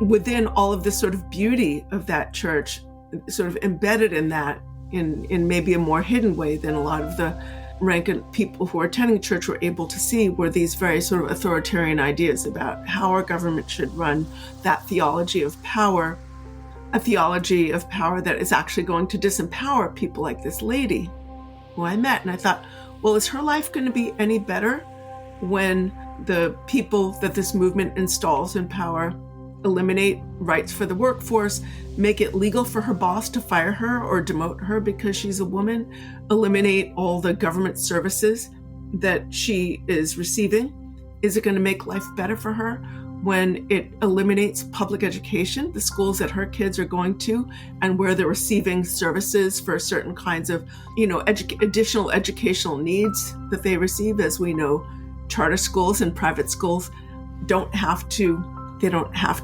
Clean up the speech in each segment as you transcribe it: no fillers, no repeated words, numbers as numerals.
within all of this sort of beauty of that church, sort of embedded in that in maybe a more hidden way than a lot of the rank people who are attending church were able to see, were these very sort of authoritarian ideas about how our government should run, that theology of power, a theology of power that is actually going to disempower people like this lady who I met. And I thought, well, is her life going to be any better when the people that this movement installs in power eliminate rights for the workforce, make it legal for her boss to fire her or demote her because she's a woman, eliminate all the government services that she is receiving? Is it going to make life better for her when it eliminates public education, the schools that her kids are going to, and where they're receiving services for certain kinds of, additional educational needs that they receive? As we know, charter schools and private schools don't have to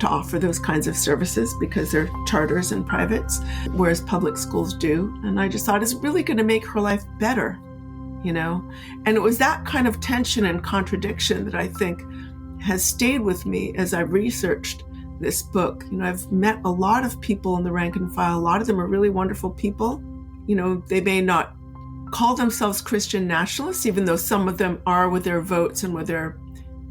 offer those kinds of services because they're charters and privates, whereas public schools do. And I just thought, it's really going to make her life better, And it was that kind of tension and contradiction that I think has stayed with me as I researched this book. I've met a lot of people in the rank and file. A lot of them are really wonderful people. They may not call themselves Christian nationalists, even though some of them are with their votes and with their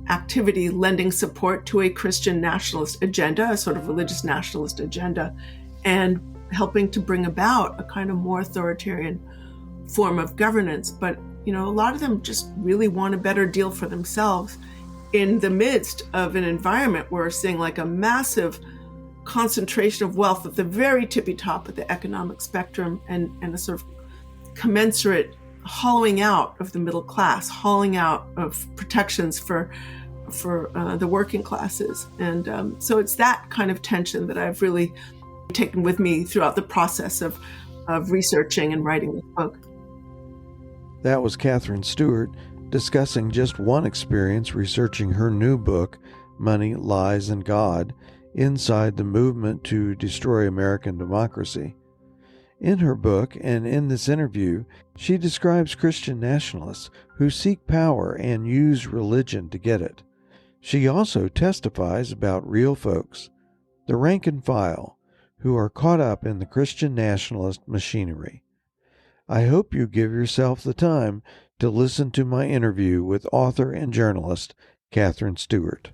activity lending support to a Christian nationalist agenda, a sort of religious nationalist agenda, and helping to bring about a kind of more authoritarian form of governance. But, a lot of them just really want a better deal for themselves in the midst of an environment where we're seeing like a massive concentration of wealth at the very tippy top of the economic spectrum, and a sort of commensurate hollowing out of the middle class, hollowing out of protections for the working classes. And so it's that kind of tension that I've really taken with me throughout the process of researching and writing this book. That was Katherine Stewart discussing just one experience researching her new book, Money, Lies, and God, Inside the Movement to Destroy American Democracy. In her book and in this interview, she describes Christian nationalists who seek power and use religion to get it. She also testifies about real folks, the rank and file, who are caught up in the Christian nationalist machinery. I hope you give yourself the time to listen to my interview with author and journalist Katherine Stewart.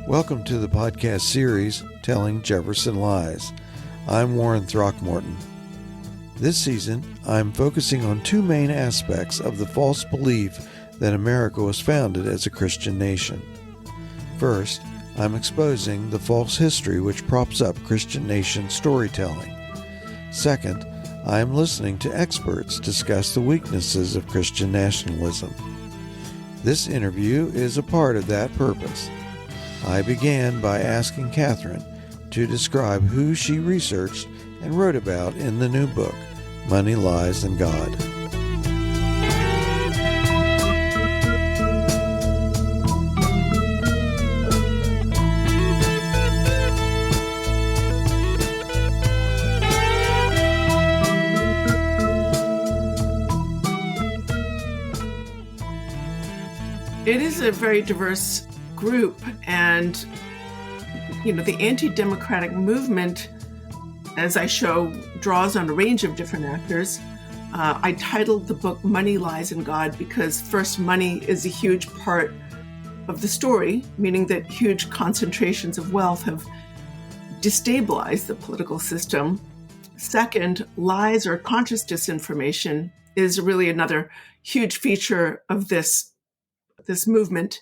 Welcome to the podcast series, Telling Jefferson Lies. I'm Warren Throckmorton. This season, I'm focusing on two main aspects of the false belief that America was founded as a Christian nation. First, I'm exposing the false history which props up Christian nation storytelling. Second, I am listening to experts discuss the weaknesses of Christian nationalism. This interview is a part of that purpose. I began by asking Katherine to describe who she researched and wrote about in the new book, Money, Lies, and God. It is a very diverse group, and the anti-democratic movement, as I show, draws on a range of different actors. I titled the book Money, Lies, and God because first, money is a huge part of the story, meaning that huge concentrations of wealth have destabilized the political system. Second, lies or conscious disinformation is really another huge feature of this movement.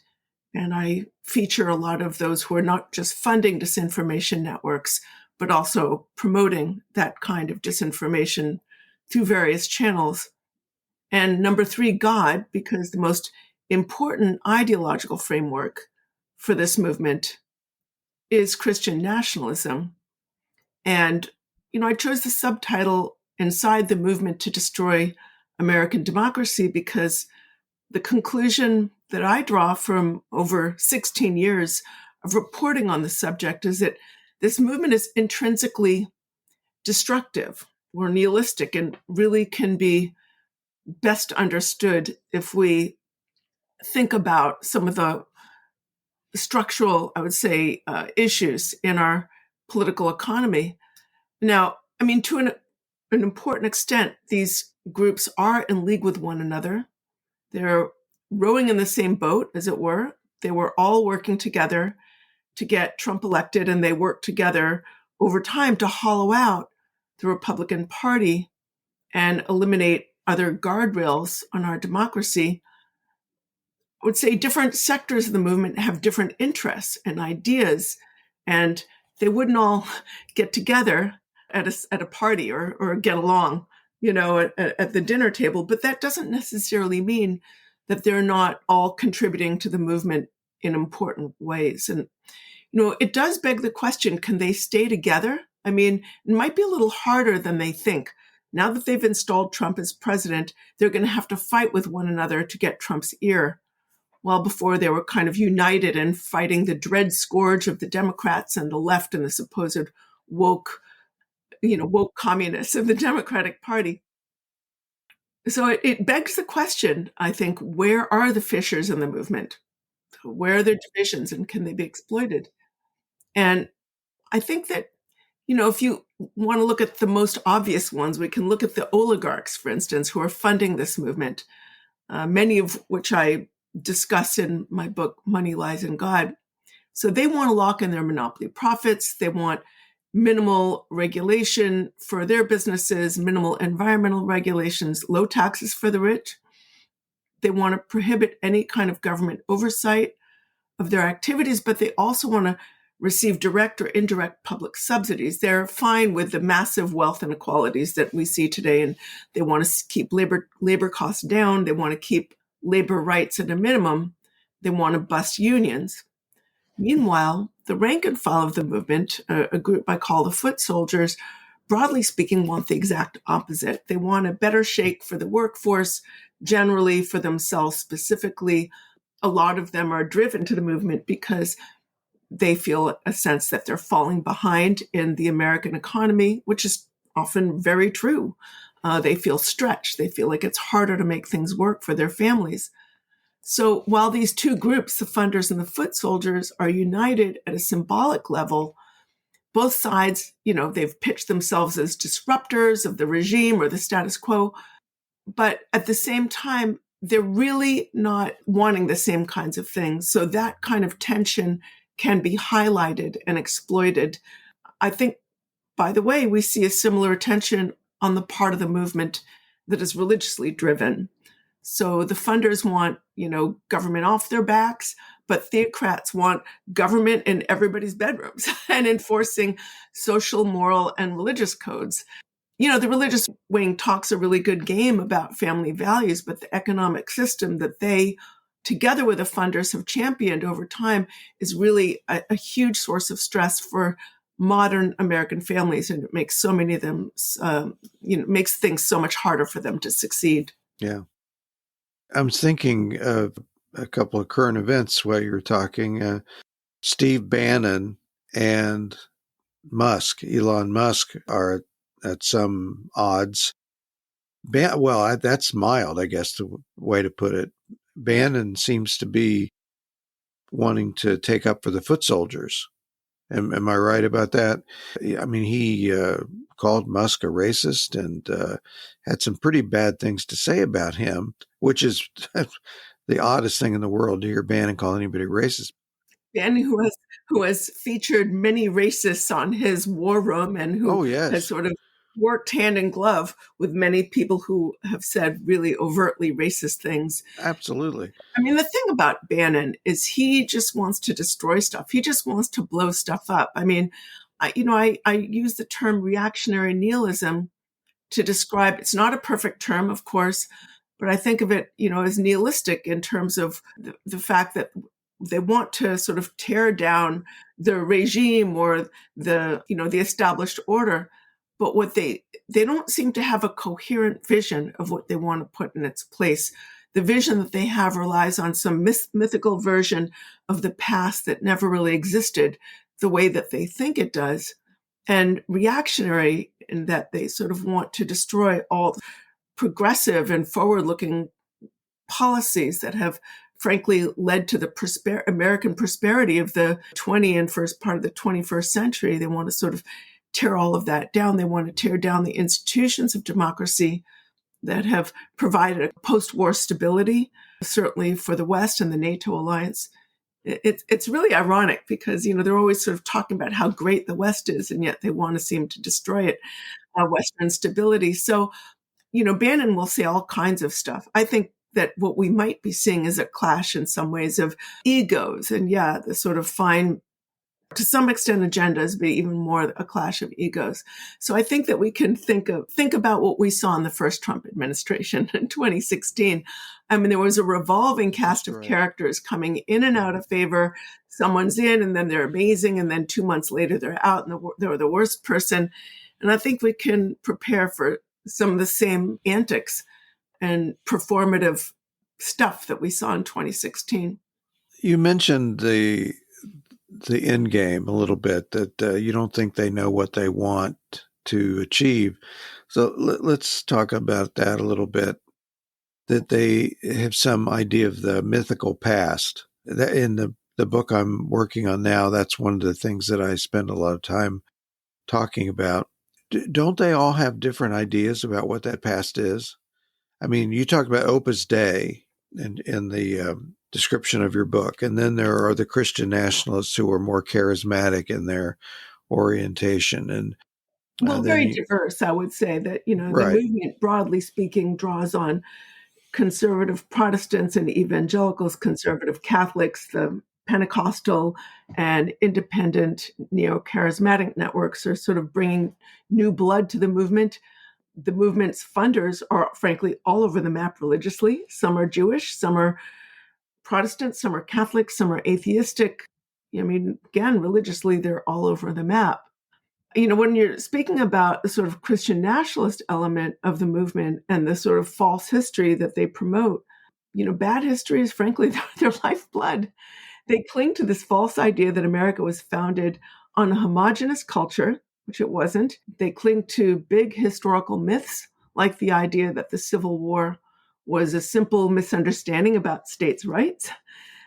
And I feature a lot of those who are not just funding disinformation networks, but also promoting that kind of disinformation through various channels. And number three, God, because the most important ideological framework for this movement is Christian nationalism. And, I chose the subtitle Inside the Movement to Destroy American Democracy because the conclusion that I draw from over 16 years of reporting on the subject is that this movement is intrinsically destructive or nihilistic and really can be best understood if we think about some of the structural, I would say, issues in our political economy. Now, I mean, to an important extent, these groups are in league with one another. They're rowing in the same boat, as it were. They were all working together to get Trump elected, and they worked together over time to hollow out the Republican Party and eliminate other guardrails on our democracy. I would say different sectors of the movement have different interests and ideas, and they wouldn't all get together at a party or get along, at the dinner table. But that doesn't necessarily mean that they're not all contributing to the movement in important ways. And, it does beg the question, can they stay together? I mean, it might be a little harder than they think. Now that they've installed Trump as president, they're going to have to fight with one another to get Trump's ear. While before they were kind of united in fighting the dread scourge of the Democrats and the left and the supposed woke communists of the Democratic Party. So it begs the question, I think, where are the fissures in the movement? Where are their divisions and can they be exploited? And I think that, if you want to look at the most obvious ones, we can look at the oligarchs, for instance, who are funding this movement, many of which I discuss in my book, Money, Lies, and God. So they want to lock in their monopoly profits. They want minimal regulation for their businesses, minimal environmental regulations, low taxes for the rich. They want to prohibit any kind of government oversight of their activities, but they also want to receive direct or indirect public subsidies. They're fine with the massive wealth inequalities that we see today, and they want to keep labor costs down. They want to keep labor rights at a minimum. They want to bust unions. Meanwhile, the rank and file of the movement, a group I call the foot soldiers, broadly speaking, want the exact opposite. They want a better shake for the workforce, generally for themselves specifically. A lot of them are driven to the movement because they feel a sense that they're falling behind in the American economy, which is often very true. They feel stretched. They feel like it's harder to make things work for their families. So while these two groups, the funders and the foot soldiers, are united at a symbolic level, both sides, they've pitched themselves as disruptors of the regime or the status quo. But at the same time, they're really not wanting the same kinds of things. So that kind of tension can be highlighted and exploited. I think, by the way, we see a similar tension on the part of the movement that is religiously driven. So the funders want, government off their backs, but theocrats want government in everybody's bedrooms and enforcing social, moral, and religious codes. The religious wing talks a really good game about family values, but the economic system that they, together with the funders, have championed over time is really a huge source of stress for modern American families, and it makes so many of them, makes things so much harder for them to succeed. Yeah. I'm thinking of a couple of current events while you're talking. Steve Bannon and Elon Musk, are at some odds. That's mild, I guess, the way to put it. Bannon seems to be wanting to take up for the foot soldiers. Am I right about that? I mean, he called Musk a racist and had some pretty bad things to say about him, which is the oddest thing in the world to hear Bannon call anybody racist. Bannon, who has featured many racists on his war room and who has sort of worked hand in glove with many people who have said really overtly racist things. Absolutely. I mean, the thing about Bannon is he just wants to destroy stuff. He just wants to blow stuff up. I mean, I use the term reactionary nihilism to describe, it's not a perfect term, of course, but I think of it, as nihilistic in terms of the fact that they want to sort of tear down the regime or the established order. But what they don't seem to have a coherent vision of what they want to put in its place. the vision that they have relies on some mythical version of the past that never really existed the way that they think it does, and reactionary in that they sort of want to destroy all progressive and forward-looking policies that have frankly led to the American prosperity of the 20th and first part of the 21st century. They want to sort of tear all of that down. They want to tear down the institutions of democracy that have provided a post-war stability, certainly for the West and the NATO alliance. It's really ironic because, they're always sort of talking about how great the West is, and yet they want to seem to destroy it, Western stability. So, Bannon will say all kinds of stuff. I think that what we might be seeing is a clash in some ways of egos, and the sort of fine, to some extent, agendas, but even more a clash of egos. So I think that we can think about what we saw in the first Trump administration in 2016. I mean, there was a revolving cast of characters coming in and out of favor. Someone's in, and then they're amazing, and then 2 months later they're out, and they're the worst person. And I think we can prepare for some of the same antics and performative stuff that we saw in 2016. You mentioned the end game a little bit, that you don't think they know what they want to achieve. So let's talk about that a little bit, that they have some idea of the mythical past. In the book I'm working on now, that's one of the things that I spend a lot of time talking about. Don't they all have different ideas about what that past is? I mean, you talked about Opus Dei in the description of your book, and then there are the Christian nationalists who are more charismatic in their orientation, and very diverse. I would say that the movement, broadly speaking, draws on conservative Protestants and evangelicals, conservative Catholics, the Pentecostal and independent neo-charismatic networks are sort of bringing new blood to the movement. The movement's funders are, frankly, all over the map religiously. Some are Jewish, some are Protestant, some are Catholic, some are atheistic. I mean, again, religiously, they're all over the map. When you're speaking about the sort of Christian nationalist element of the movement and the sort of false history that they promote, bad history is, frankly, their lifeblood. They cling to this false idea that America was founded on a homogenous culture, which it wasn't. They cling to big historical myths, like the idea that the Civil War was a simple misunderstanding about states' rights.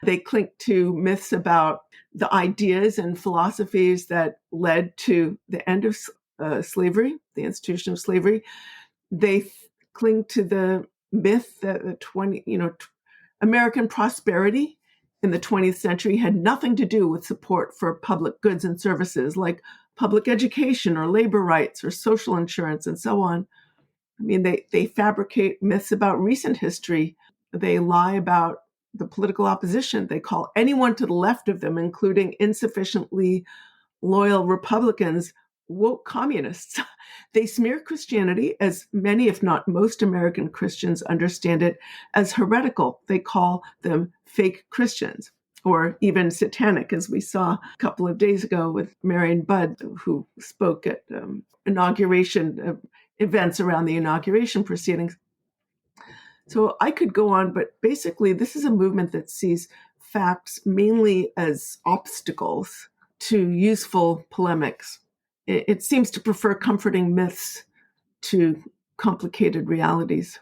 They cling to myths about the ideas and philosophies that led to the end of slavery, the institution of slavery. They cling to the myth that American prosperity in the 20th century had nothing to do with support for public goods and services like public education or labor rights or social insurance and so on. I mean, they fabricate myths about recent history. They lie about the political opposition. They call anyone to the left of them, including insufficiently loyal Republicans, woke communists. They smear Christianity, as many, if not most, American Christians understand it, as heretical. They call them fake Christians, or even satanic, as we saw a couple of days ago with Marion Budd, who spoke at inauguration events around the inauguration proceedings. So I could go on, but basically this is a movement that sees facts mainly as obstacles to useful polemics. It seems to prefer comforting myths to complicated realities.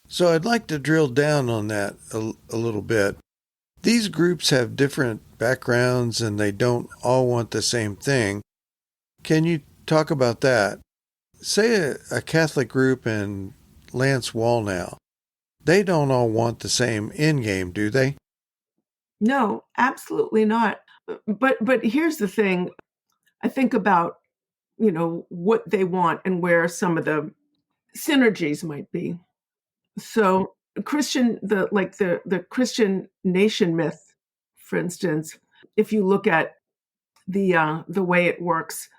So I'd like to drill down on that a little bit. These groups have different backgrounds and they don't all want the same thing. Can you talk about that? Say a Catholic group in Lance Wallnau, they don't all want the same end game, do they? No, absolutely not. But here's the thing. I think about, what they want and where some of the synergies might be. So the Christian nation myth, for instance, if you look at the way it works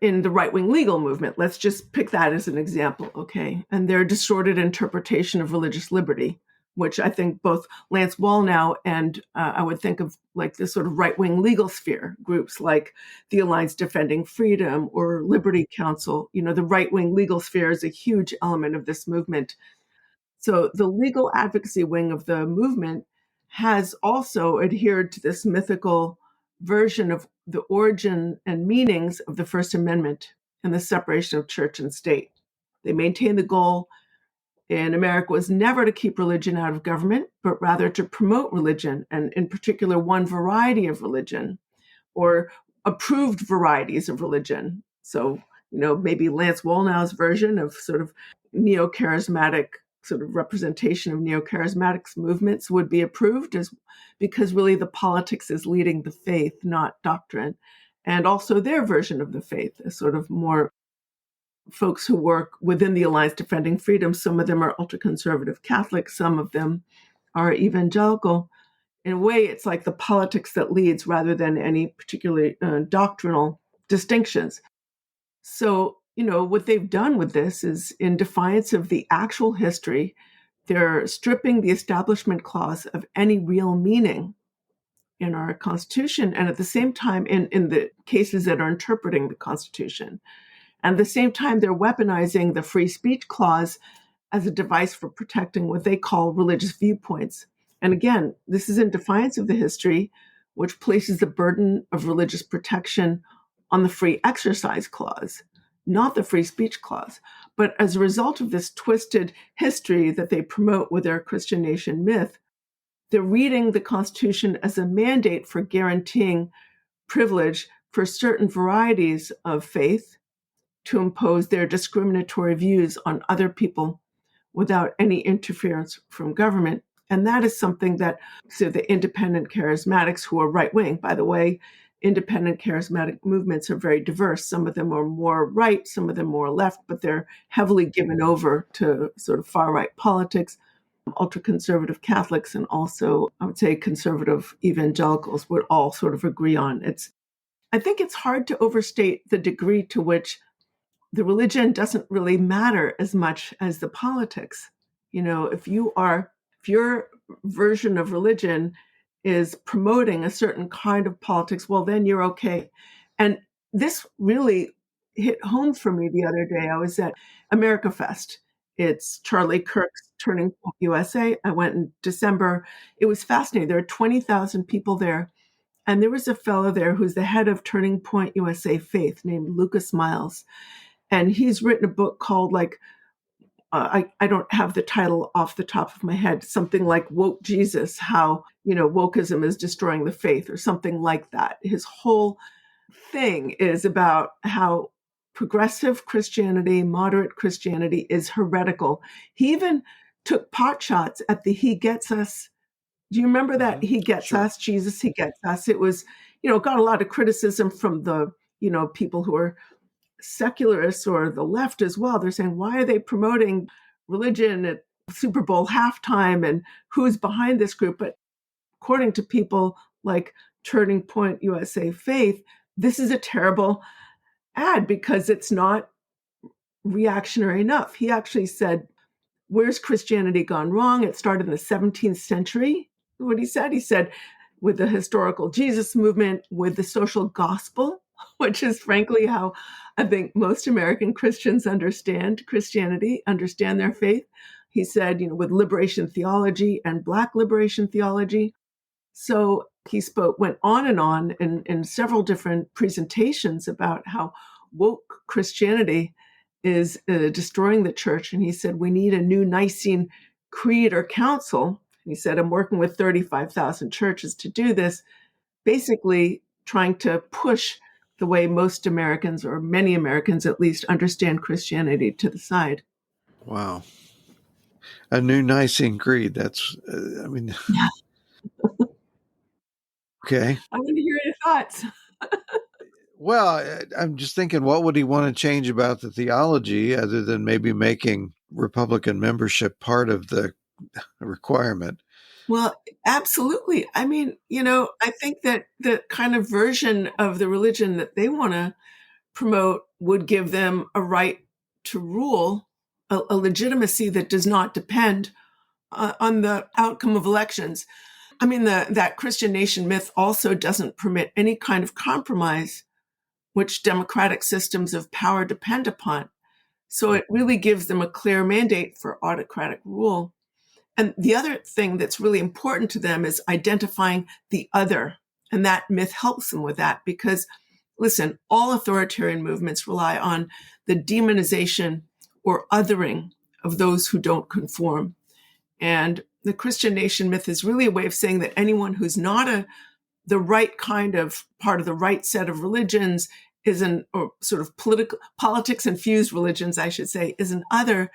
in the right-wing legal movement, let's just pick that as an example, okay? And their distorted interpretation of religious liberty, which I think both Lance Wallnau and I would think of like this sort of right-wing legal sphere groups like the Alliance Defending Freedom or Liberty Council. The right-wing legal sphere is a huge element of this movement. So the legal advocacy wing of the movement has also adhered to this mythical version of the origin and meanings of the First Amendment and the separation of church and state. They maintain the goal in America was never to keep religion out of government, but rather to promote religion, and in particular, one variety of religion or approved varieties of religion. So, maybe Lance Wallnau's version of sort of neo-charismatic sort of representation of neo-charismatic movements would be approved as because really the politics is leading the faith, not doctrine. And also their version of the faith is sort of more folks who work within the Alliance Defending Freedom. Some of them are ultra-conservative Catholics, some of them are evangelical. In a way, it's like the politics that leads rather than any particular doctrinal distinctions. So, what they've done with this is, in defiance of the actual history, they're stripping the Establishment Clause of any real meaning in our Constitution, and at the same time, in the cases that are interpreting the Constitution. And at the same time, they're weaponizing the Free Speech Clause as a device for protecting what they call religious viewpoints. And again, this is in defiance of the history, which places the burden of religious protection on the Free Exercise Clause, not the Free Speech Clause. But as a result of this twisted history that they promote with their Christian nation myth, they're reading the Constitution as a mandate for guaranteeing privilege for certain varieties of faith to impose their discriminatory views on other people without any interference from government. And that is something that, so the independent charismatics, who are right-wing, by the way, independent charismatic movements are very diverse. Some of them are more right, some of them more left, but they're heavily given over to sort of far-right politics. Ultra-conservative Catholics and also, I would say, conservative evangelicals would all sort of agree on. I think it's hard to overstate the degree to which the religion doesn't really matter as much as the politics. If your version of religion is promoting a certain kind of politics, well, then you're okay. And this really hit home for me the other day. I was at America Fest. It's Charlie Kirk's Turning Point USA. I went in December. It was fascinating. There are 20,000 people there. And there was a fellow there who's the head of Turning Point USA Faith named Lucas Miles. And he's written a book called I don't have the title off the top of my head, something like Woke Jesus, how, wokeism is destroying the faith or something like that. His whole thing is about how progressive Christianity, moderate Christianity is heretical. He even took pot shots at the He Gets Us. Do you remember that? He Gets Sure. Us, Jesus, He Gets Us. It was, got a lot of criticism from the, people who are secularists or the left as well. They're saying, why are they promoting religion at Super Bowl halftime and who's behind this group? But according to people like Turning Point USA Faith, this is a terrible ad because it's not reactionary enough. He actually said, where's Christianity gone wrong? It started in the 17th century. What he said, with the historical Jesus movement, with the social gospel, which is frankly how I think most American Christians understand Christianity, understand their faith. He said, with liberation theology and Black liberation theology. So he went on and on in several different presentations about how woke Christianity is destroying the church. And he said, we need a new Nicene creed or council. He said, I'm working with 35,000 churches to do this, basically trying to push the way most Americans, or many Americans at least, understand Christianity to the side. Wow. A new Nicene Creed. That's, Yeah. okay. I want to hear your thoughts. Well, I'm just thinking, what would he want to change about the theology other than maybe making Republican membership part of the requirement? Well, absolutely. I think that the kind of version of the religion that they want to promote would give them a right to rule, a legitimacy that does not depend on the outcome of elections. That Christian nation myth also doesn't permit any kind of compromise which democratic systems of power depend upon. So it really gives them a clear mandate for autocratic rule. And the other thing that's really important to them is identifying the other. And that myth helps them with that because, listen, all authoritarian movements rely on the demonization or othering of those who don't conform. And the Christian nation myth is really a way of saying that anyone who's not the right kind of part of the right set of religions or sort of politics infused religions, I should say, is an other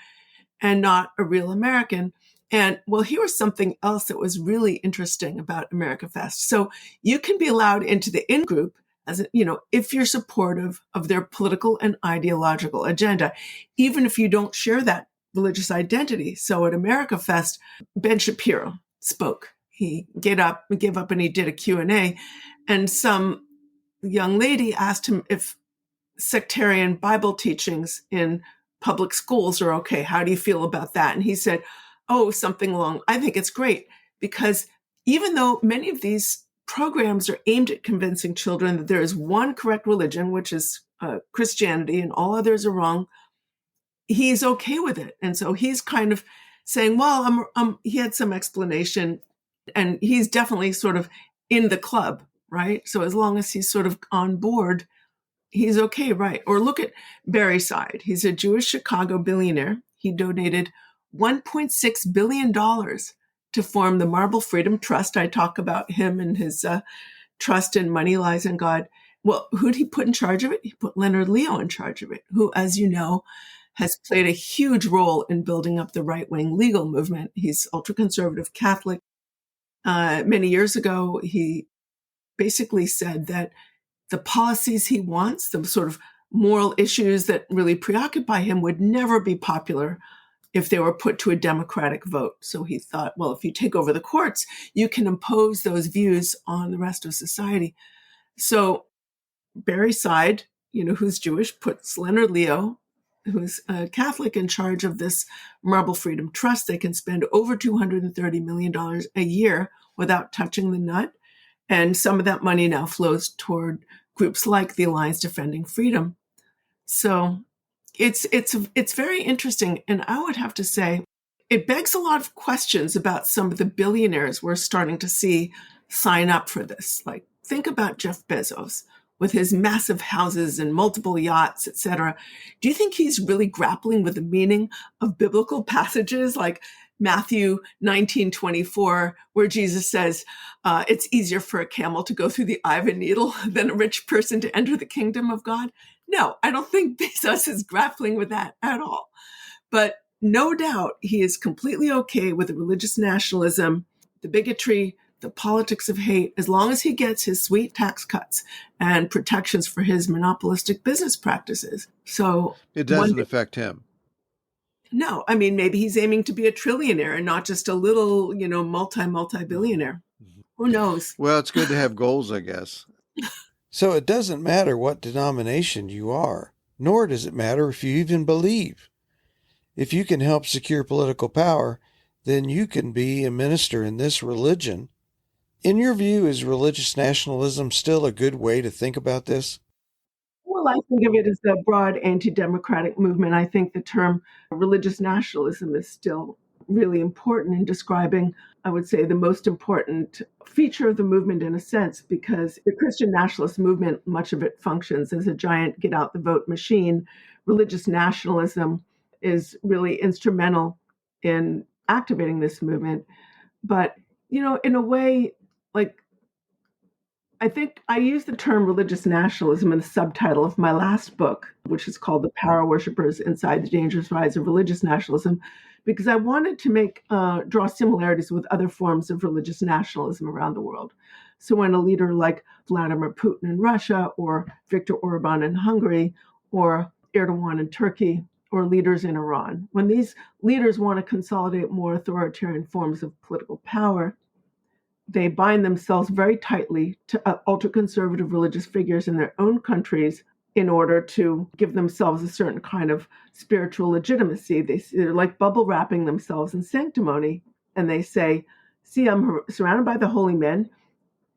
and not a real American. And well, here was something else that was really interesting about America Fest. So you can be allowed into the in-group if you're supportive of their political and ideological agenda, even if you don't share that religious identity. So at America Fest, Ben Shapiro spoke. He gave up and he did a Q&A. And some young lady asked him if sectarian Bible teachings in public schools are okay. How do you feel about that? And he said, I think it's great because even though many of these programs are aimed at convincing children that there is one correct religion, which is Christianity, and all others are wrong, he's okay with it. And so he's kind of saying, he had some explanation, and he's definitely sort of in the club, right? So as long as he's sort of on board, he's okay, right? Or look at Barry Side. He's a Jewish Chicago billionaire. He donated $1.6 billion to form the Marble Freedom Trust. I talk about him and his trust in money, lies, and God. Well, who'd he put in charge of it? He put Leonard Leo in charge of it, who, as you know, has played a huge role in building up the right-wing legal movement. He's ultra-conservative Catholic. Many years ago, he basically said that the policies he wants, the sort of moral issues that really preoccupy him, would never be popular if they were put to a democratic vote. So he thought, well, if you take over the courts, you can impose those views on the rest of society. So Barry Side, who's Jewish, puts Leonard Leo, who's a Catholic, in charge of this Marble Freedom Trust. They can spend over $230 million a year without touching the nut. And some of that money now flows toward groups like the Alliance Defending Freedom. So it's very interesting. And I would have to say, it begs a lot of questions about some of the billionaires we're starting to see sign up for this. Like, think about Jeff Bezos with his massive houses and multiple yachts, etc. Do you think he's really grappling with the meaning of biblical passages like Matthew 19:24, where Jesus says, it's easier for a camel to go through the eye of a needle than a rich person to enter the kingdom of God? No, I don't think Bezos is grappling with that at all. But no doubt he is completely okay with the religious nationalism, the bigotry, the politics of hate, as long as he gets his sweet tax cuts and protections for his monopolistic business practices. So it doesn't affect him. No, I mean, maybe he's aiming to be a trillionaire and not just a little, multi-billionaire. Who knows? Well, it's good to have goals, I guess. So it doesn't matter what denomination you are, nor does it matter if you even believe. If you can help secure political power, then you can be a minister in this religion. In your view, is religious nationalism still a good way to think about this? Well, I think of it as a broad anti-democratic movement. I think the term religious nationalism is still really important in describing, I would say, the most important feature of the movement in a sense, because the Christian nationalist movement, much of it functions as a giant get-out-the-vote machine. Religious nationalism is really instrumental in activating this movement. But, in a way, I think I use the term religious nationalism in the subtitle of my last book, which is called The Power Worshippers Inside the Dangerous Rise of Religious Nationalism, because I wanted to draw similarities with other forms of religious nationalism around the world. So when a leader like Vladimir Putin in Russia, or Viktor Orban in Hungary, or Erdogan in Turkey, or leaders in Iran, when these leaders want to consolidate more authoritarian forms of political power, they bind themselves very tightly to ultra-conservative religious figures in their own countries in order to give themselves a certain kind of spiritual legitimacy. They're like bubble wrapping themselves in sanctimony. And they say, see, I'm surrounded by the holy men,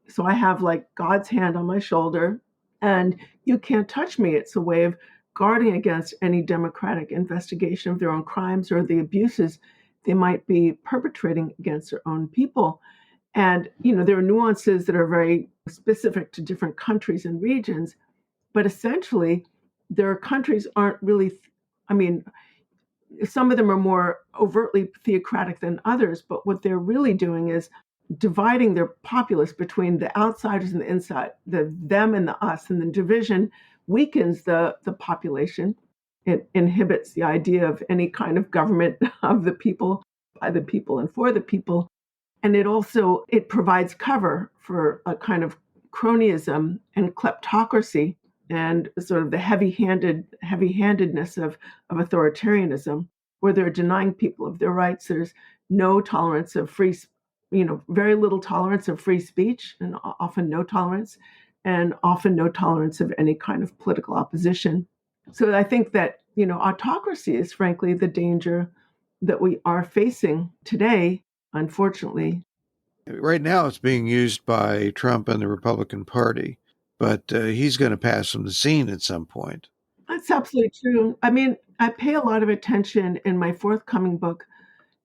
so I have like God's hand on my shoulder, and you can't touch me. It's a way of guarding against any democratic investigation of their own crimes or the abuses they might be perpetrating against their own people. And, there are nuances that are very specific to different countries and regions, but essentially, their countries aren't really, I mean, some of them are more overtly theocratic than others, but what they're really doing is dividing their populace between the outsiders and the inside, the them and the us, and the division weakens the population. It inhibits the idea of any kind of government of the people, by the people, and for the people. And it provides cover for a kind of cronyism and kleptocracy and sort of the heavy-handedness of authoritarianism, where they're denying people of their rights. There's no tolerance of very little tolerance of free speech, and often no tolerance, and often no tolerance of any kind of political opposition. So I think that, autocracy is frankly the danger that we are facing today, unfortunately. Right now, it's being used by Trump and the Republican Party, but he's going to pass from the scene at some point. That's absolutely true. I mean, I pay a lot of attention in my forthcoming book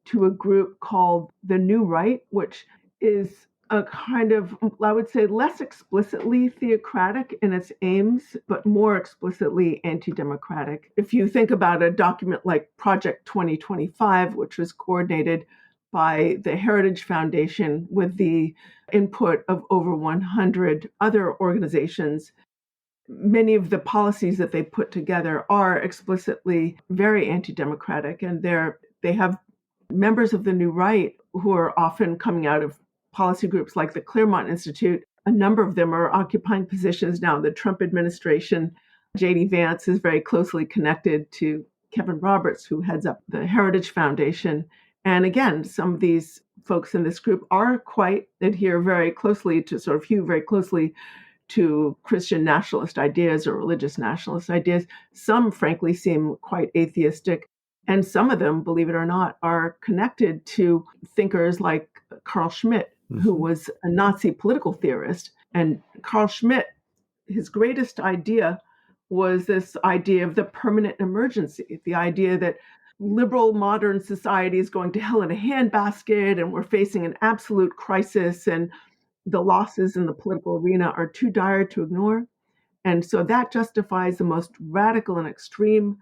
to a group called the New Right, which is a kind of, I would say, less explicitly theocratic in its aims, but more explicitly anti-democratic. If you think about a document like Project 2025, which was coordinated by the Heritage Foundation with the input of over 100 other organizations, many of the policies that they put together are explicitly very anti-democratic, and they have members of the New Right who are often coming out of policy groups like the Claremont Institute. A number of them are occupying positions now in the Trump administration. J.D. Vance is very closely connected to Kevin Roberts, who heads up the Heritage Foundation. And again, some of these folks in this group adhere very closely to Christian nationalist ideas or religious nationalist ideas. Some, frankly, seem quite atheistic. And some of them, believe it or not, are connected to thinkers like Carl Schmitt, who was a Nazi political theorist. And Carl Schmitt, his greatest idea was this idea of the permanent emergency, the idea that liberal modern society is going to hell in a handbasket and we're facing an absolute crisis and the losses in the political arena are too dire to ignore. And so that justifies the most radical and extreme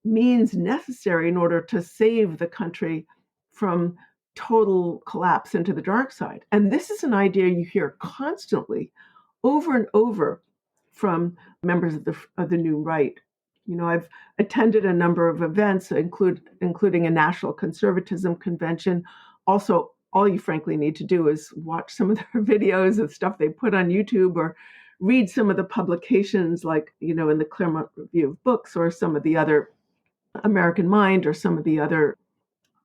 means necessary in order to save the country from total collapse into the dark side. And this is an idea you hear constantly over and over from members of the New Right. I've attended a number of events, including a national conservatism convention. Also, all you frankly need to do is watch some of their videos and stuff they put on YouTube, or read some of the publications like, in the Claremont Review of Books, or some of the other American Mind, or some of the other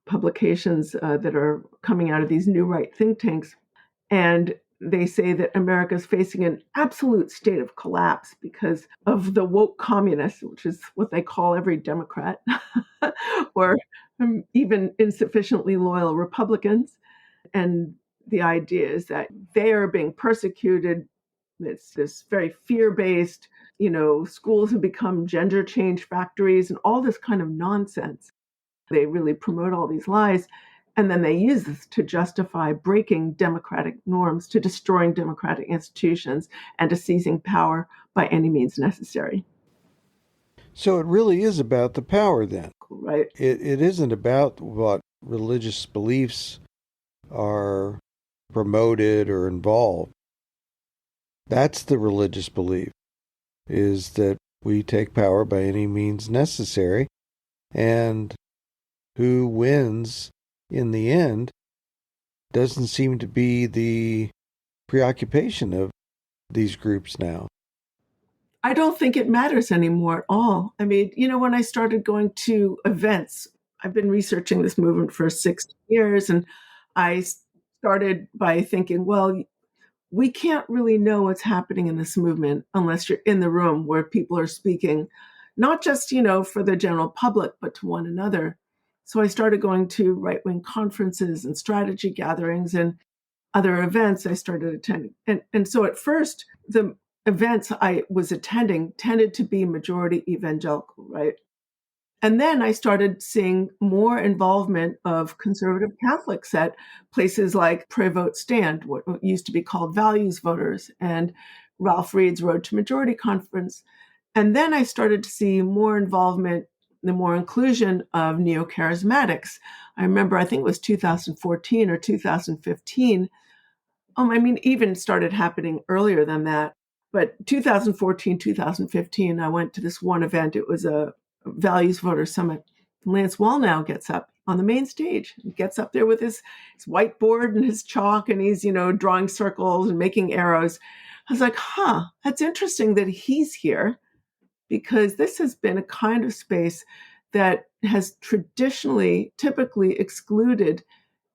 publications that are coming out of these New Right think tanks. And they say that America is facing an absolute state of collapse because of the woke communists, which is what they call every Democrat, or even insufficiently loyal Republicans. And the idea is that they are being persecuted. It's this very fear-based, schools have become gender change factories and all this kind of nonsense. They really promote all these lies. And then they use this to justify breaking democratic norms, to destroying democratic institutions, and to seizing power by any means necessary. So it really is about the power then. Right. It isn't about what religious beliefs are promoted or involved. That's the religious belief, is that we take power by any means necessary, and who wins in the end doesn't seem to be the preoccupation of these groups now. I don't think it matters anymore at all. I mean, when I started going to events, I've been researching this movement for 60 years, and I started by thinking, well, we can't really know what's happening in this movement unless you're in the room where people are speaking, not just, for the general public, but to one another. So I started going to right-wing conferences and strategy gatherings and other events I started attending. And so at first, the events I was attending tended to be majority evangelical, right? And then I started seeing more involvement of conservative Catholics at places like Pray Vote Stand, what used to be called Values Voters, and Ralph Reed's Road to Majority Conference. And then I started to see more involvement, the more inclusion of neo-charismatics. I remember, I think it was 2014 or 2015. I mean, even started happening earlier than that. But 2014, 2015, I went to this one event. It was a Values Voter Summit. Lance Wallnau gets up on the main stage. He gets up there with his whiteboard and his chalk, and he's, drawing circles and making arrows. I was like, that's interesting that he's here, because this has been a kind of space that has traditionally, typically excluded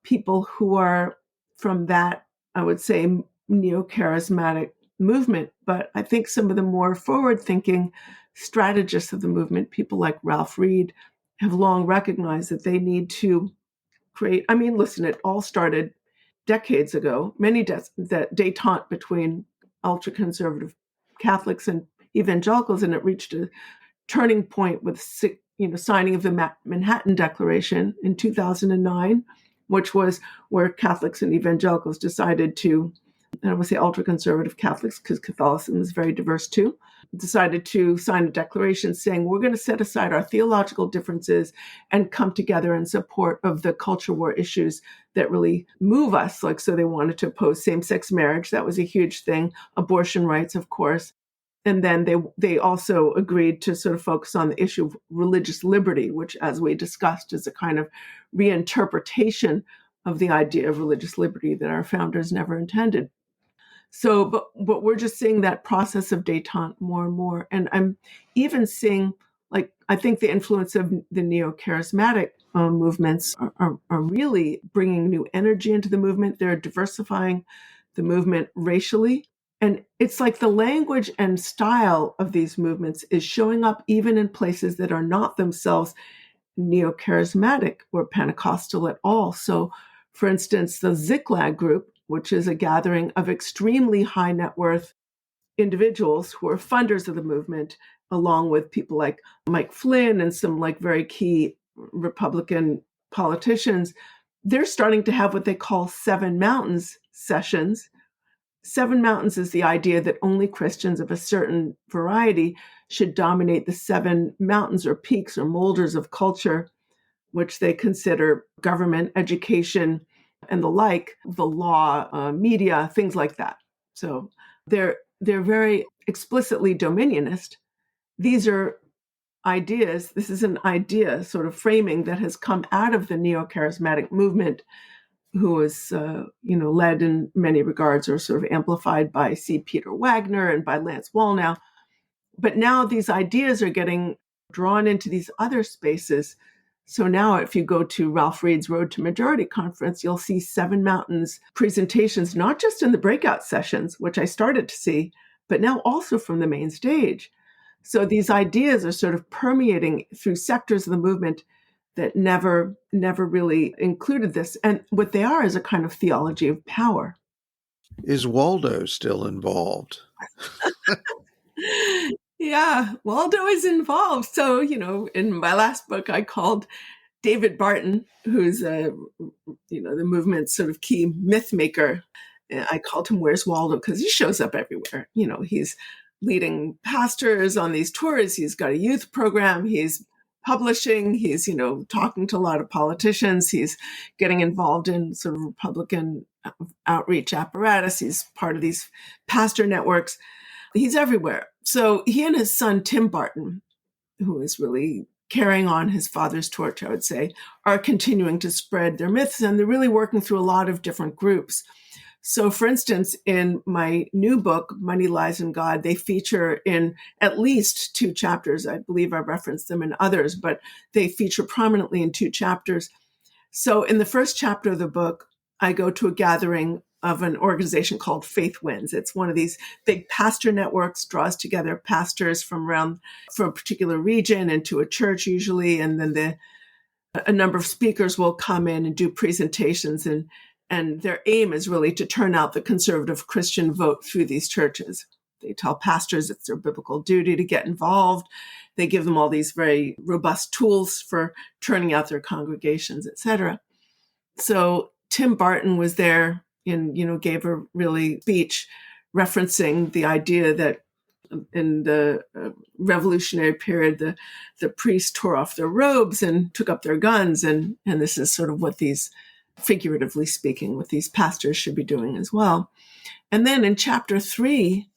people who are from that, I would say, neo-charismatic movement. But I think some of the more forward-thinking strategists of the movement, people like Ralph Reed, have long recognized that they need to create. I mean, listen, it all started decades ago, many that détente between ultra-conservative Catholics and evangelicals, and it reached a turning point with signing of the Manhattan Declaration in 2009, which was where Catholics and evangelicals decided to, and I would say ultra-conservative Catholics, because Catholicism is very diverse too, decided to sign a declaration saying, we're going to set aside our theological differences and come together in support of the culture war issues that really move us. So they wanted to oppose same-sex marriage. That was a huge thing. Abortion rights, of course. And then they also agreed to sort of focus on the issue of religious liberty, which, as we discussed, is a kind of reinterpretation of the idea of religious liberty that our founders never intended. So, but we're just seeing that process of détente more and more. And I'm even seeing, I think the influence of the neo-charismatic movements are really bringing new energy into the movement. They're diversifying the movement racially. And it's like the language and style of these movements is showing up even in places that are not themselves neo-charismatic or Pentecostal at all. So, for instance, the Ziklag group, which is a gathering of extremely high net worth individuals who are funders of the movement, along with people like Mike Flynn and some very key Republican politicians, they're starting to have what they call Seven Mountains sessions. Seven Mountains is the idea that only Christians of a certain variety should dominate the seven mountains or peaks or molders of culture, which they consider government, education, and the like, the law, media, things like that. So they're very explicitly dominionist. These are ideas. This is an idea sort of framing that has come out of the neo-charismatic movement, who was, led in many regards or sort of amplified by C. Peter Wagner and by Lance Wallnau. But now these ideas are getting drawn into these other spaces. So now if you go to Ralph Reed's Road to Majority Conference, you'll see Seven Mountains presentations, not just in the breakout sessions, which I started to see, but now also from the main stage. So these ideas are sort of permeating through sectors of the movement that never really included this. And what they are is a kind of theology of power. Is Waldo still involved? Yeah, Waldo is involved. So, in my last book, I called David Barton, who's the movement's sort of key myth maker. I called him Where's Waldo? Because he shows up everywhere. He's leading pastors on these tours. He's got a youth program. He's publishing. He's, talking to a lot of politicians. He's getting involved in sort of Republican outreach apparatus. He's part of these pastor networks. He's everywhere. So he and his son, Tim Barton, who is really carrying on his father's torch, I would say, are continuing to spread their myths, and they're really working through a lot of different groups. So, for instance, in my new book, Money, Lies, and God, they feature in at least two chapters. I believe I referenced them in others, but they feature prominently in two chapters. So in the first chapter of the book, I go to a gathering of an organization called Faith Wins. It's one of these big pastor networks, draws together pastors from a particular region into a church usually, and then a number of speakers will come in and do presentations, and their aim is really to turn out the conservative Christian vote through these churches. They tell pastors it's their biblical duty to get involved. They give them all these very robust tools for turning out their congregations, etc. So Tim Barton was there and, gave a really speech referencing the idea that in the revolutionary period, the priests tore off their robes and took up their guns. And this is sort of what these, figuratively speaking, what these pastors should be doing as well. And then in chapter 3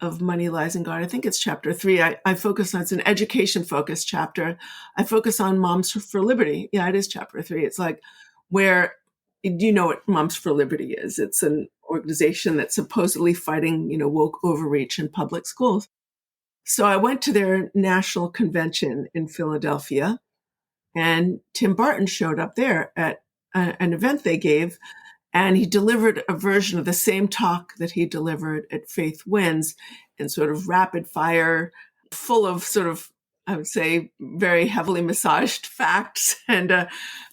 of Money, Lies, and God, I think it's chapter 3, I focus on, it's an education-focused chapter. I focus on Moms for Liberty. Yeah, it is chapter 3. It's like where, you know what Moms for Liberty is. It's an organization that's supposedly fighting, woke overreach in public schools. So I went to their national convention in Philadelphia, and Tim Barton showed up there at an event they gave, and he delivered a version of the same talk that he delivered at Faith Wins in sort of rapid fire, full of sort of, I would say, very heavily massaged facts and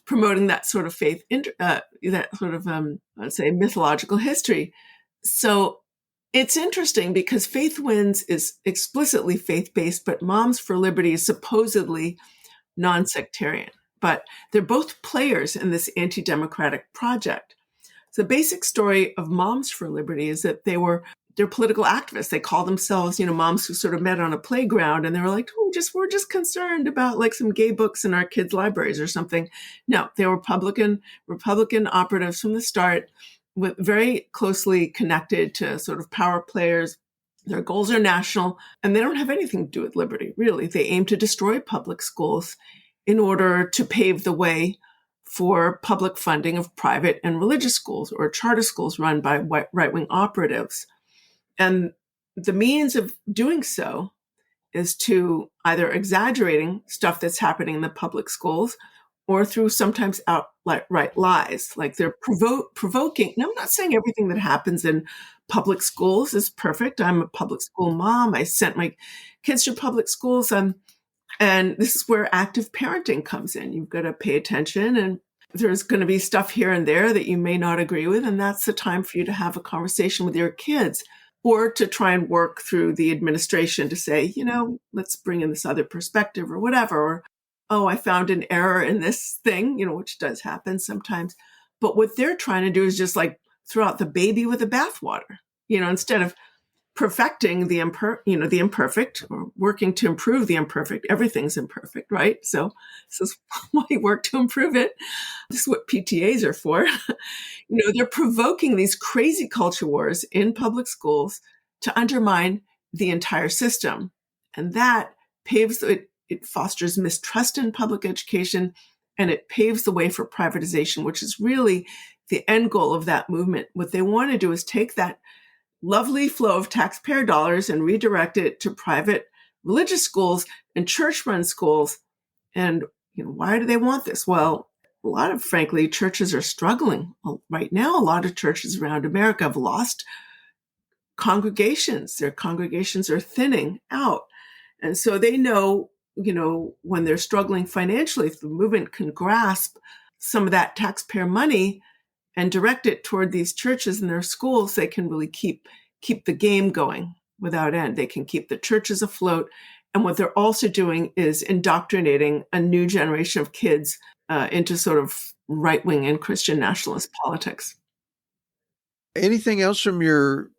promoting that sort of faith, that sort of, I'd say, mythological history. So it's interesting because Faith Wins is explicitly faith-based, but Moms for Liberty is supposedly non-sectarian. But they're both players in this anti-democratic project. So the basic story of Moms for Liberty is that they're political activists. They call themselves, moms who sort of met on a playground, and they were like, we're just concerned about like some gay books in our kids' libraries or something. No, they were Republican operatives from the start, with very closely connected to sort of power players. Their goals are national, and they don't have anything to do with liberty, really. They aim to destroy public schools in order to pave the way for public funding of private and religious schools or charter schools run by right-wing operatives. And the means of doing so is to either exaggerating stuff that's happening in the public schools or through sometimes outright lies. Like they're provoking. And I'm not saying everything that happens in public schools is perfect. I'm a public school mom. I sent my kids to public schools. And this is where active parenting comes in. You've got to pay attention, and there's going to be stuff here and there that you may not agree with. And that's the time for you to have a conversation with your kids, or to try and work through the administration to say, let's bring in this other perspective or whatever. Or, oh, I found an error in this thing, which does happen sometimes. But what they're trying to do is just like throw out the baby with the bathwater, instead of perfecting the imperfect, or working to improve the imperfect. Everything's imperfect, right? So this is why you work to improve it. This is what PTAs are for. They're provoking these crazy culture wars in public schools to undermine the entire system. And that it fosters mistrust in public education, and it paves the way for privatization, which is really the end goal of that movement. What they want to do is take that lovely flow of taxpayer dollars and redirect it to private religious schools and church-run schools. And why do they want this? Well, a lot of, frankly, churches are struggling right now. A lot of churches around America have lost congregations. Their congregations are thinning out. And so they know, when they're struggling financially, if the movement can grasp some of that taxpayer money and direct it toward these churches and their schools, they can really keep the game going without end. They can keep the churches afloat. And what they're also doing is indoctrinating a new generation of kids into sort of right-wing and Christian nationalist politics. Anything else from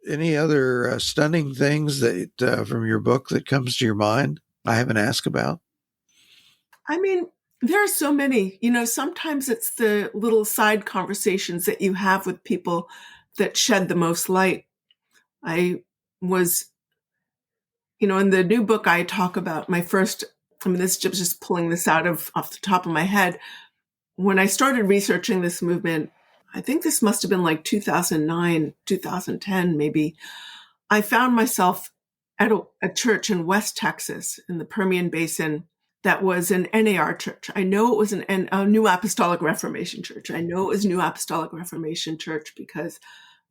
any other stunning things that from your book that comes to your mind I haven't asked about? I mean, there are so many. Sometimes it's the little side conversations that you have with people that shed the most light. I was, in the new book, I talk about my first, this is just pulling this off the top of my head. When I started researching this movement, I think this must have been like 2009, 2010, maybe. I found myself at a church in West Texas in the Permian Basin that was an NAR church. I know it was a New Apostolic Reformation church. I know it was New Apostolic Reformation church because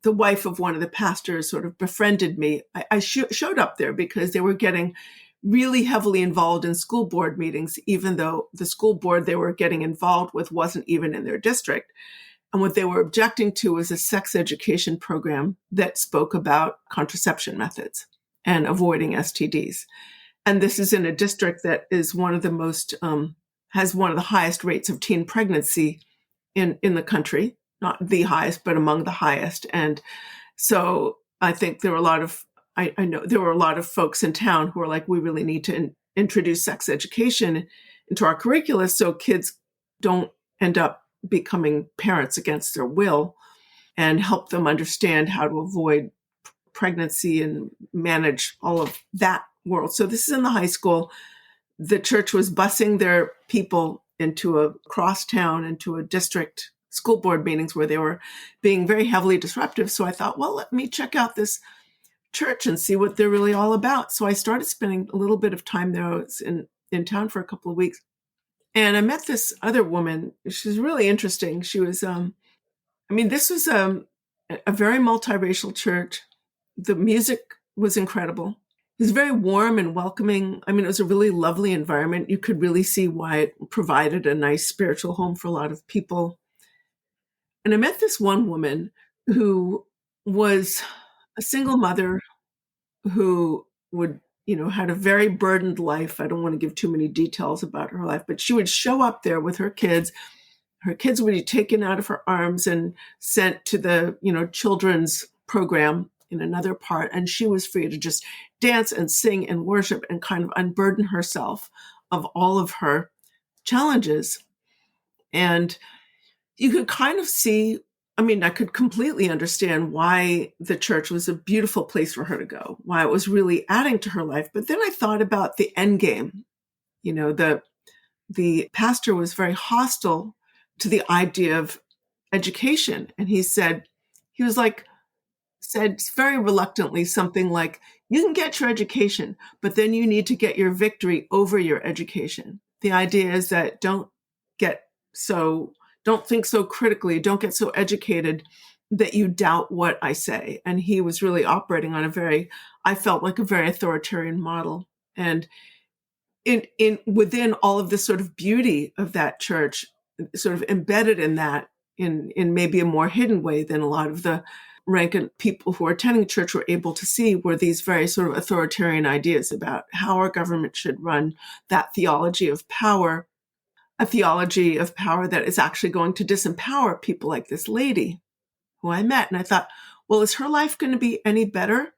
the wife of one of the pastors sort of befriended me. I showed up there because they were getting really heavily involved in school board meetings, even though the school board they were getting involved with wasn't even in their district. And what they were objecting to was a sex education program that spoke about contraception methods. and avoiding STDs. And this is in a district that is one of the most, has one of the highest rates of teen pregnancy in the country, not the highest, but among the highest. And so I think there were a lot of, I know there were a lot of folks in town who were like, we really need to introduce sex education into our curricula so kids don't end up becoming parents against their will, and help them understand how to avoid pregnancy and manage all of that world. So this is in the high school. The church was busing their people into a crosstown, into a district school board meetings where they were being very heavily disruptive. So I thought, well, let me check out this church and see what they're really all about. So I started spending a little bit of time there. I was in town for a couple of weeks. And I met this other woman. She's really interesting. She was, this was a very multiracial church. The music was incredible. It was very warm and welcoming. It was a really lovely environment. You could really see why it provided a nice spiritual home for a lot of people. And I met this one woman who was a single mother who would, had a very burdened life. I don't want to give too many details about her life, but she would show up there with her kids. Her kids would be taken out of her arms and sent to the, children's program in another part. And she was free to just dance and sing and worship and kind of unburden herself of all of her challenges. And you could kind of see, I could completely understand why the church was a beautiful place for her to go, why it was really adding to her life. But then I thought about the end game. The pastor was very hostile to the idea of education. And said very reluctantly something like, you can get your education, but then you need to get your victory over your education. The idea is that don't think so critically, don't get so educated that you doubt what I say. And he was really operating on I felt like a very authoritarian model. And within all of this sort of beauty of that church, sort of embedded in that in maybe a more hidden way than a lot of the rankant people who are attending church were able to see, were these very sort of authoritarian ideas about how our government should run, that theology of power, a theology of power that is actually going to disempower people like this lady who I met. And I thought, well, is her life going to be any better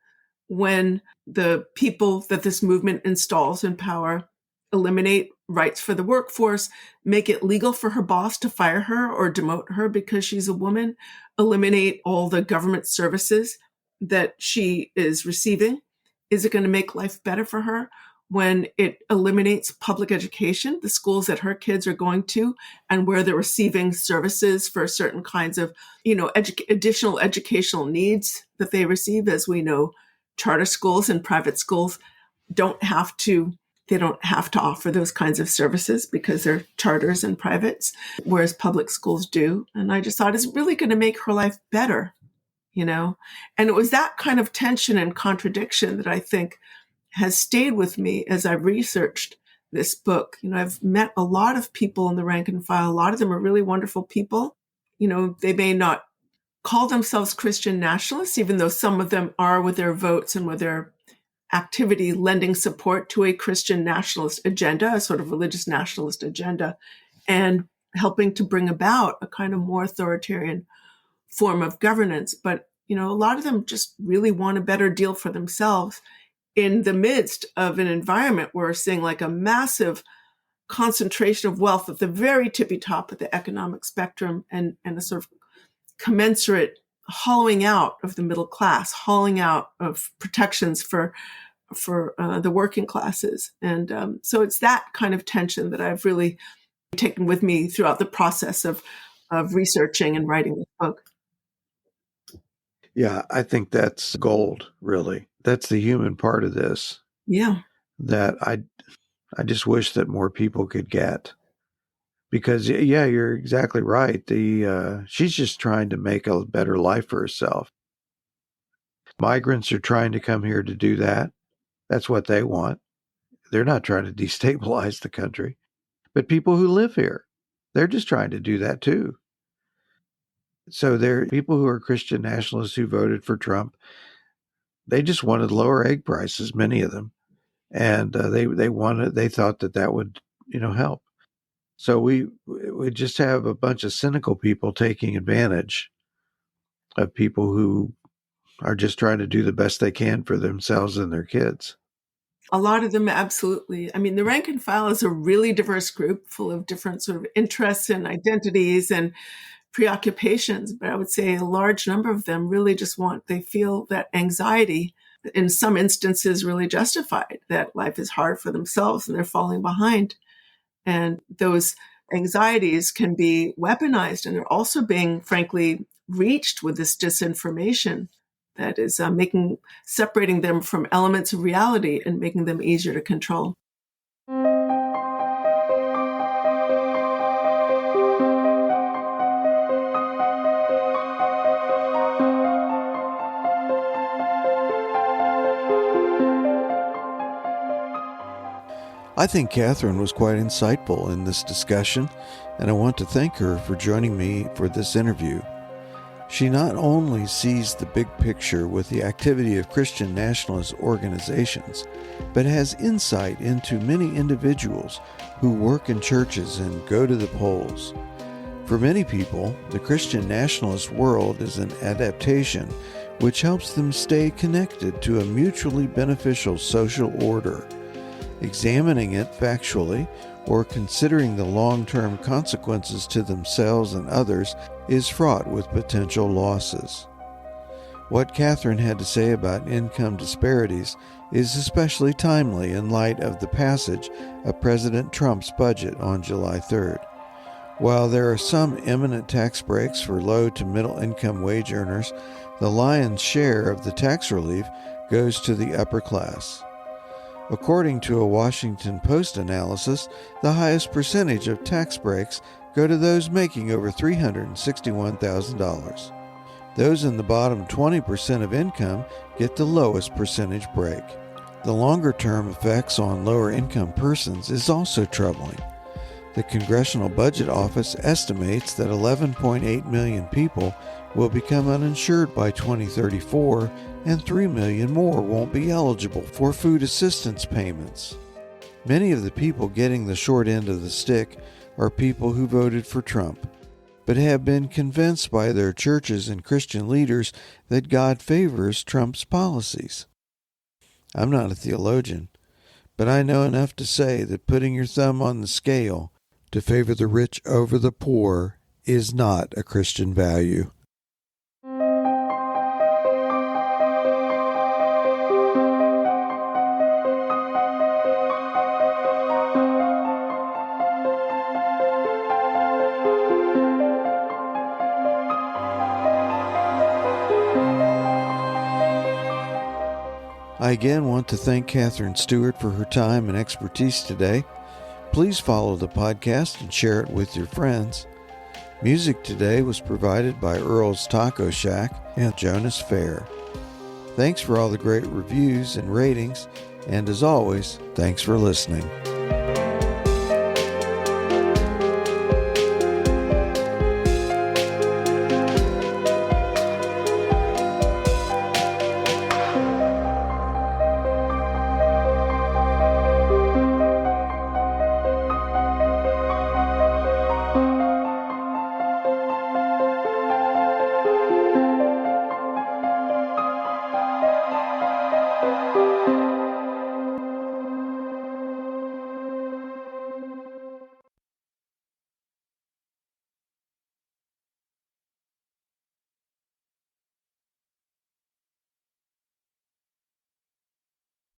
when the people that this movement installs in power eliminate rights for the workforce, make it legal for her boss to fire her or demote her because she's a woman, eliminate all the government services that she is receiving? Is it going to make life better for her when it eliminates public education, the schools that her kids are going to, and where they're receiving services for certain kinds of, additional educational needs that they receive? As we know, charter schools and private schools don't have to offer those kinds of services because they're charters and privates, whereas public schools do. And I just thought, it's really going to make her life better, And it was that kind of tension and contradiction that I think has stayed with me as I've researched this book. I've met a lot of people in the rank and file. A lot of them are really wonderful people. They may not call themselves Christian nationalists, even though some of them are, with their votes and with their activity, lending support to a Christian nationalist agenda, a sort of religious nationalist agenda, and helping to bring about a kind of more authoritarian form of governance. But, a lot of them just really want a better deal for themselves in the midst of an environment where we're seeing like a massive concentration of wealth at the very tippy top of the economic spectrum, and a sort of commensurate hollowing out of the middle class, hollowing out of protections for the working classes. And so it's that kind of tension that I've really taken with me throughout the process of researching and writing this book. Yeah, I think that's gold, really. That's the human part of this. Yeah. That I just wish that more people could get. Because, yeah, you're exactly right. She's just trying to make a better life for herself. Migrants are trying to come here to do that. That's what they want. They're not trying to destabilize the country. But people who live here, they're just trying to do that too. So there are people who are Christian nationalists who voted for Trump. they just wanted lower egg prices, many of them. And they thought that would, help. So we just have a bunch of cynical people taking advantage of people who are just trying to do the best they can for themselves and their kids. A lot of them, absolutely. I mean, the rank and file is a really diverse group full of different sort of interests and identities and preoccupations. But I would say a large number of them really just they feel that anxiety, in some instances, really justified, that life is hard for themselves and they're falling behind. And those anxieties can be weaponized, and they're also being, frankly, reached with this disinformation that is separating them from elements of reality and making them easier to control. I think Katherine was quite insightful in this discussion, and I want to thank her for joining me for this interview. She not only sees the big picture with the activity of Christian nationalist organizations, but has insight into many individuals who work in churches and go to the polls. For many people, the Christian nationalist world is an adaptation which helps them stay connected to a mutually beneficial social order. Examining it factually or considering the long-term consequences to themselves and others is fraught with potential losses. What Katherine had to say about income disparities is especially timely in light of the passage of President Trump's budget on July 3rd. While there are some imminent tax breaks for low to middle income wage earners, the lion's share of the tax relief goes to the upper class. According to a Washington Post analysis, the highest percentage of tax breaks go to those making over $361,000. Those in the bottom 20% of income get the lowest percentage break. The longer-term effects on lower-income persons is also troubling. The Congressional Budget Office estimates that 11.8 million people will become uninsured by 2034, and 3 million more won't be eligible for food assistance payments. Many of the people getting the short end of the stick are people who voted for Trump, but have been convinced by their churches and Christian leaders that God favors Trump's policies. I'm not a theologian, but I know enough to say that putting your thumb on the scale to favor the rich over the poor is not a Christian value. I again want to thank Katherine Stewart for her time and expertise today. Please follow the podcast and share it with your friends. Music today was provided by Earl's Taco Shack and Jonas Fair. Thanks for all the great reviews and ratings, and as always, thanks for listening.